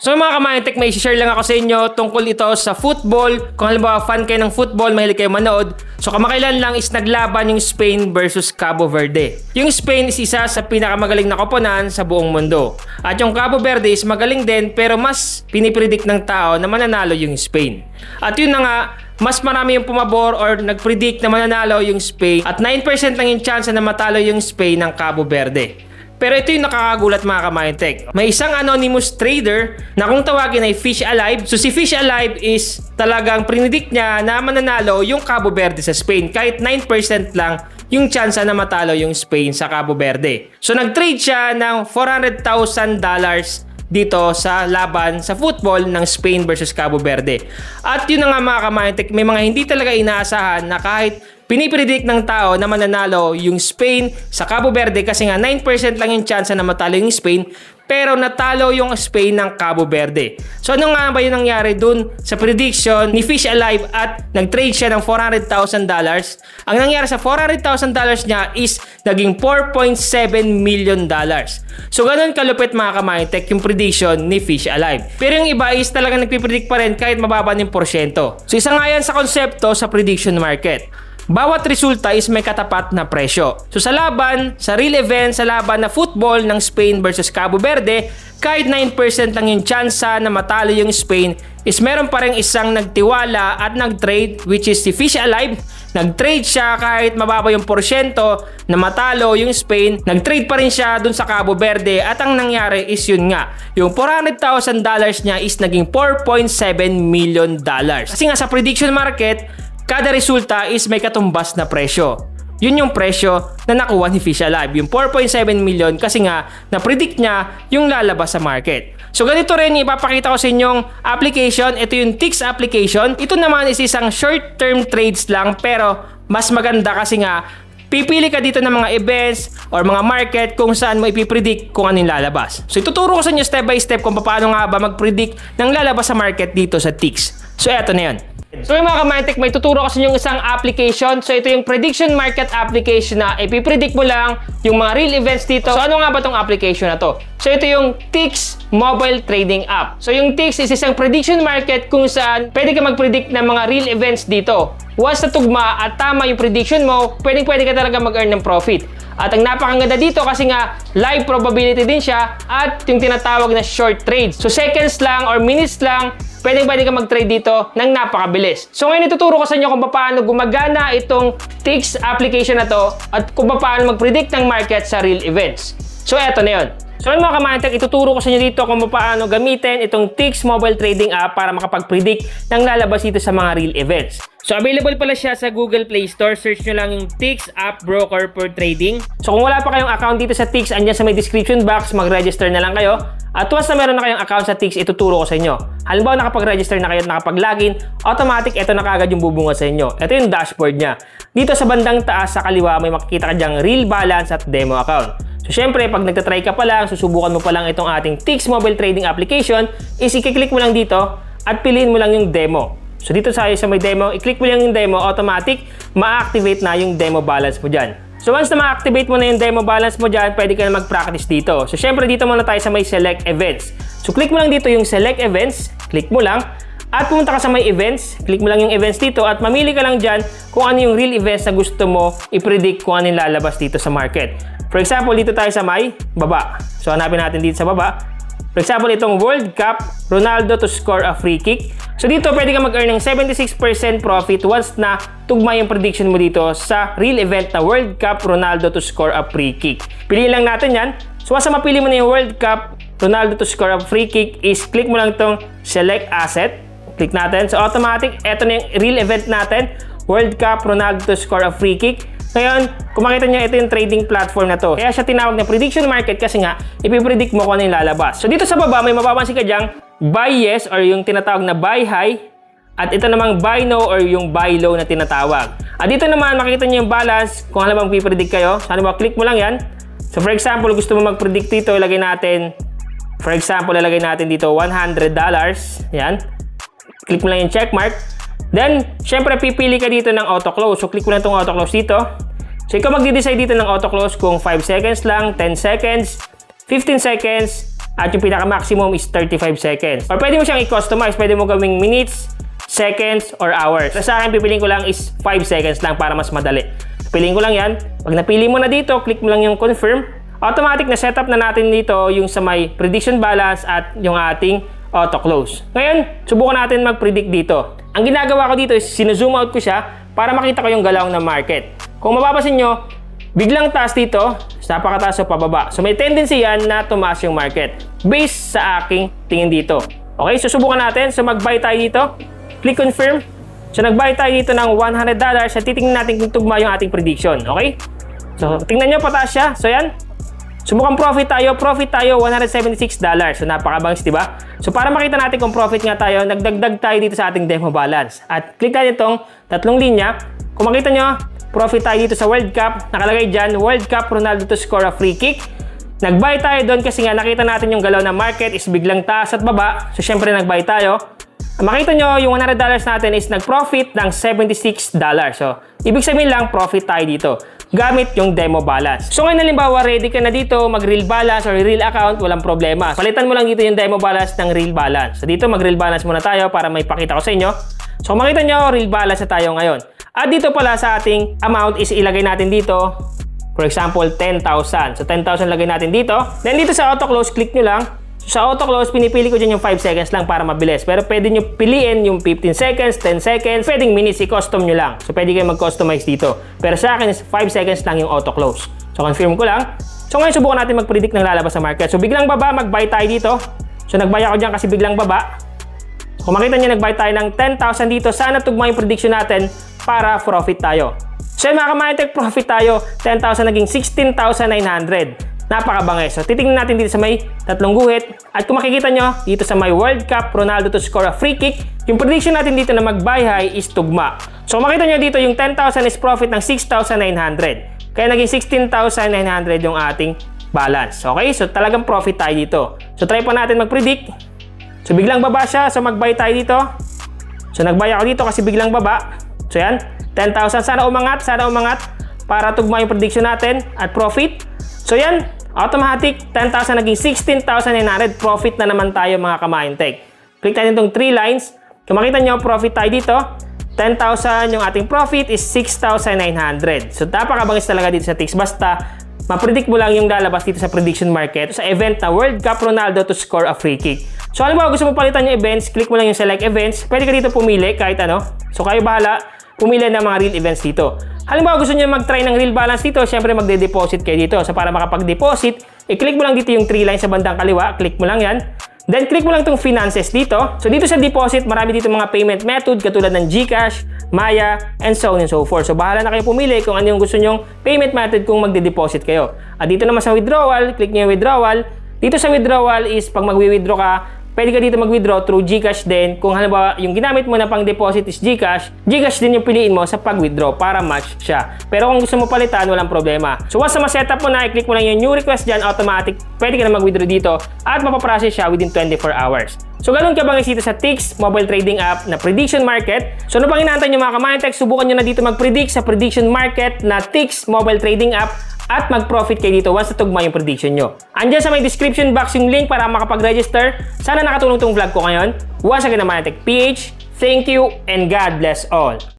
So mga ka-Mindtech, may share lang ako sa inyo tungkol ito sa football. Kung halimbawa fan kayo ng football, mahilig kayo manood. So kamakailan lang is naglaban yung Spain versus Cabo Verde. Yung Spain is isa sa pinakamagaling na koponan sa buong mundo. At yung Cabo Verde is magaling din pero mas pinipredict ng tao na mananalo yung Spain. At yun na nga, mas marami yung pumabor or nagpredict na mananalo yung Spain at 9% lang yung chance na matalo yung Spain ng Cabo Verde. Pero ito yung nakakagulat mga ka-Mindtech. May isang anonymous trader na kung tawagin ay Fish Alive. So si Fish Alive is talagang predict niya na mananalo yung Cabo Verde sa Spain. Kahit 9% lang yung chance na matalo yung Spain sa Cabo Verde. So nag-trade siya ng $400,000 dito sa laban sa football ng Spain versus Cabo Verde. At yun na nga mga ka-Mindtech, may mga hindi talaga inaasahan na kahit pinipredict ng tao na mananalo yung Spain sa Cabo Verde kasi nga 9% lang yung chance na matalo yung Spain, pero natalo yung Spain ng Cabo Verde. So ano nga ba yung nangyari dun sa prediction ni Fish Alive at nag-trade siya ng $400,000? Ang nangyari sa $400,000 niya is naging $4.7 million. So ganun kalupit mga ka-Mindtech yung prediction ni Fish Alive. Pero yung iba is talagang nagpipredict pa rin kahit mababa ng porsyento. So isa nga yan sa konsepto sa prediction market. Bawat resulta is may katapat na presyo. So sa laban, sa real event, sa laban na football ng Spain versus Cabo Verde, kahit 9% lang yung tsansa na matalo yung Spain, is meron pa rin isang nagtiwala at nag-trade, which is si Fish Alive. Nag-trade siya kahit mababa yung porsyento na matalo yung Spain. Nag-trade pa rin siya dun sa Cabo Verde at ang nangyari is yun nga. Yung $400,000 niya is naging $4.7 million. Kasi nga sa prediction market, kada resulta is may katumbas na presyo. Yun yung presyo na nakuha ni Fish Alive. Yung 4.7 million kasi nga na-predict niya yung lalabas sa market. So ganito rin ipapakita ko sa inyong application. Ito yung TIX application. Ito naman is isang short-term trades lang pero mas maganda kasi nga pipili ka dito ng mga events or mga market kung saan mo ipipredict kung ano yung lalabas. So ituturo ko sa inyo step by step kung paano nga ba mag-predict ng lalabas sa market dito sa TIX. So eto na yun. So yung mga ka-Mindtech, may tuturo ko sa inyo isang application. So ito yung prediction market application na ipipredict mo lang yung mga real events dito. So ano nga ba tong application na to? So ito yung TIX mobile trading app. So yung TIX is isang prediction market kung saan pwede ka mag-predict ng mga real events dito. Once natugma at tama yung prediction mo, pwede ka talaga mag-earn ng profit. At ang napakaganda dito kasi nga live probability din siya at yung tinatawag na short trades. So seconds lang or minutes lang, pwede ka mag-trade dito ng napakabilis. So ngayon ituturo ko sa inyo kung paano gumagana itong TIX application na to at kung paano mag-predict ng market sa real events. So eto na yun. So mga ka-Mindtech, ituturo ko sa inyo dito kung paano gamitin itong TIX mobile trading app para makapag-predict ng lalabas dito sa mga real events. So available pala siya sa Google Play Store. Search nyo lang yung TIX App Broker for Trading. So kung wala pa kayong account dito sa TIX, andyan sa may description box, mag-register na lang kayo. At once na meron na kayong account sa TIX, ituturo ko sa inyo. Halimbawa nakapag-register na kayo at nakapag-login, automatic ito na kagad yung bubunga sa inyo. Ito yung dashboard niya. Dito sa bandang taas sa kaliwa, may makikita ka dyang real balance at demo account. So syempre, pag nagtatry ka pa lang, susubukan mo pa lang itong ating TIX mobile trading application, is i-click mo lang dito at piliin mo lang yung demo. So dito sa may demo, i-click mo lang yung demo, automatic, ma-activate na yung demo balance mo dyan. So once na ma-activate mo na yung demo balance mo dyan, pwede ka na mag-practice dito. So syempre dito muna tayo sa may select events. So click mo lang dito yung select events, click mo lang, at pumunta ka sa may events, click mo lang yung events dito at mamili ka lang dyan kung ano yung real events na gusto mo i-predict kung ano yung lalabas dito sa market. For example, dito tayo sa may baba. So hanapin natin dito sa baba. For example, itong World Cup, Ronaldo to score a free kick. So dito pwede ka mag-earn ng 76% profit once na tugma yung prediction mo dito sa real event na World Cup, Ronaldo to score a free kick. Piliin lang natin yan. So once na mapili mo na yung World Cup, Ronaldo to score a free kick, is click mo lang itong select asset. Click natin. So automatic, eto na yung real event natin. World Cup, Ronaldo to score a free kick. Ngayon, kung makita nyo, ito yung trading platform na to. Kaya siya tinawag na prediction market kasi nga, ipipredict mo kung ano yung lalabas. So dito sa baba, may mapapansin ka dyang buy yes or yung tinatawag na buy high. At ito namang buy no or yung buy low na tinatawag. At dito naman, makita nyo yung balance kung ano bang pipredict kayo. So ano ba, click mo lang yan. So for example, gusto mo mag-predict dito, ilagay natin, for example, ilagay natin dito $100. Yan. Click mo lang yung check mark. Then, syempre, pipili ka dito ng auto-close. So, click mo lang itong auto-close dito. So, ikaw magde-decide dito ng auto-close kung 5 seconds lang, 10 seconds, 15 seconds, at yung pinaka-maximum is 35 seconds. Or pwede mo siyang i-customize. Pwede mo gawing minutes, seconds, or hours. Sa akin, pipiliin ko lang is 5 seconds lang para mas madali. Piliin ko lang yan. Pag napili mo na dito, click mo lang yung confirm. Automatic na setup na natin dito yung sa may prediction balance at yung ating auto-close. Ngayon, subukan natin mag-predict dito. Ang ginagawa ko dito is sinuzoom out ko siya para makita ko yung galaw ng market. Kung mapapansin nyo, biglang taas dito, napakataas o pababa. So may tendency yan na tumaas yung market based sa aking tingin dito. Okay, so subukan natin. So mag-buy tayo dito. Click confirm. So nag-buy tayo dito ng $100 at titingnan natin kung tugma yung ating prediction. Okay? So tingnan nyo, pataas siya. So yan. Subukan profit tayo $176. So napakabangis, di ba? So para makita natin kung profit nga tayo, nagdagdag tayo dito sa ating demo balance. At click tayo itong tatlong linya. Kung makita nyo, profit tayo dito sa World Cup. Nakalagay dyan, World Cup, Ronaldo to score a free kick. Nag-buy tayo doon kasi nga nakita natin yung galaw ng market is biglang taas at baba. So syempre nag-buy tayo. Makita nyo, yung $100 natin is nag-profit ng $76. So ibig sabihin lang, profit tayo dito gamit yung demo balance. So ngayon halimbawa, ready ka na dito, mag-real balance or real account, walang problema. Palitan mo lang dito yung demo balance ng real balance. So dito mag-real balance muna tayo para may pakita ko sa inyo. So kung makita nyo, real balance na tayo ngayon. At dito pala sa ating amount is ilagay natin dito, for example, 10,000. So 10,000 lagay natin dito. Then dito sa auto close, click nyo lang. So sa auto close, pinipili ko dyan yung 5 seconds lang para mabilis. Pero pwede nyo piliin yung 15 seconds, 10 seconds, pwedeng minutes, i-custom nyo lang. So pwede kayo mag-customize dito. Pero sa akin is 5 seconds lang yung auto close. So confirm ko lang. So ngayon subukan natin mag-predict ng lalabas sa market. So biglang baba, mag-buy tayo dito. So nag-buy ako dyan kasi biglang baba. Kung makita nyo, nag-buy tayo ng 10,000 dito. Sana tugma yung prediction natin para profit tayo. So yun mga ka-Mindtech, profit tayo. 10,000 naging 16,900. Napakabangis. So titingnan natin dito sa may tatlong guhit. At kung makikita nyo, dito sa may World Cup, Ronaldo to score a free kick, yung prediction natin dito na mag-buy high is tugma. So kung makita nyo dito, yung 10,000 is profit ng 6,900. Kaya naging 16,900 yung ating balance. Okay? So talagang profit tayo dito. So try pa natin mag-predict. So biglang baba siya. So mag-buy tayo dito. So nag-buy ako dito kasi biglang baba. So yan. 10,000. Sana umangat para tugma yung prediction natin at profit. So yan, automatic 10,000 naging 16,900. Profit na naman tayo mga ka-Mindtech. Click tayo itong 3 lines. Kung makita nyo, profit tayo dito. 10,000 yung ating profit is 6,900. So napakabangis talaga dito sa Tix. Basta ma-predict mo lang yung lalabas dito sa prediction market sa event na World Cup Ronaldo to score a free kick. So halimbawa gusto mo palitan yung events, click mo lang yung select events. Pwede ka dito pumili kahit ano. So kayo bahala pumili ng mga real events dito. Halimbawa gusto niyo mag-try ng real balance dito, syempre magde-deposit kayo dito. So para makapag-deposit, i-click mo lang dito yung 3 lines sa bandang kaliwa, click mo lang yan. Then click mo lang itong finances dito. So dito sa deposit, marami dito mga payment method katulad ng GCash, Maya, and so on and so forth. So bahala na kayo pumili kung ano yung gusto nyong payment method kung magde-deposit kayo. At dito naman sa withdrawal, click niyo yung withdrawal. Dito sa withdrawal is pag magwi-withdraw ka, pwede ka dito mag-withdraw through GCash din. Kung halimbawa yung ginamit mo na pang deposit is GCash, GCash din yung piliin mo sa pag-withdraw para match siya. Pero kung gusto mo palitan, walang problema. So once na ma-setup mo na, i-click mo lang yung new request dyan, automatic, pwede ka na mag-withdraw dito at mapaprocess siya within 24 hours. So ganun ka bangis dito sa Tix mobile trading app na prediction market. So ano pang inaantay nyo mga ka-Mindtech, subukan nyo na dito mag-predict sa prediction market na Tix mobile trading app at mag-profit kayo dito once natugma yung prediction nyo. Andiyan sa may description box yung link para makapag-register. Sana nakatulong tong vlog ko ngayon. Once again, Mindtech PH. Thank you and God bless all.